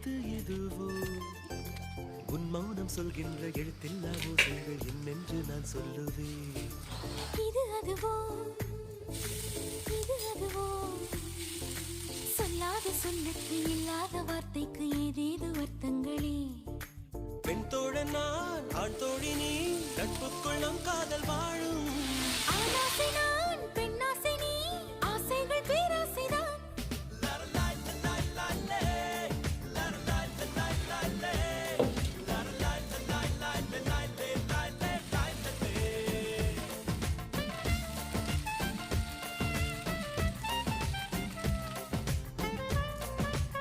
அது எதுவோ உன் மௌனம் சொல்கின்ற எழுத்தில்லா ஓசைகள் என்னென்று நான் சொல்லுவேன். இது அதுவோ இது அதுவோ சொல்லாத சொல்லுக்கு இல்லாத வார்த்தைக்கு ஏதேது அர்த்தங்களே. பெண் தோழன் நான் ஆண் தோழி நீ நட்புக்குள் நம் காதல் வாழும்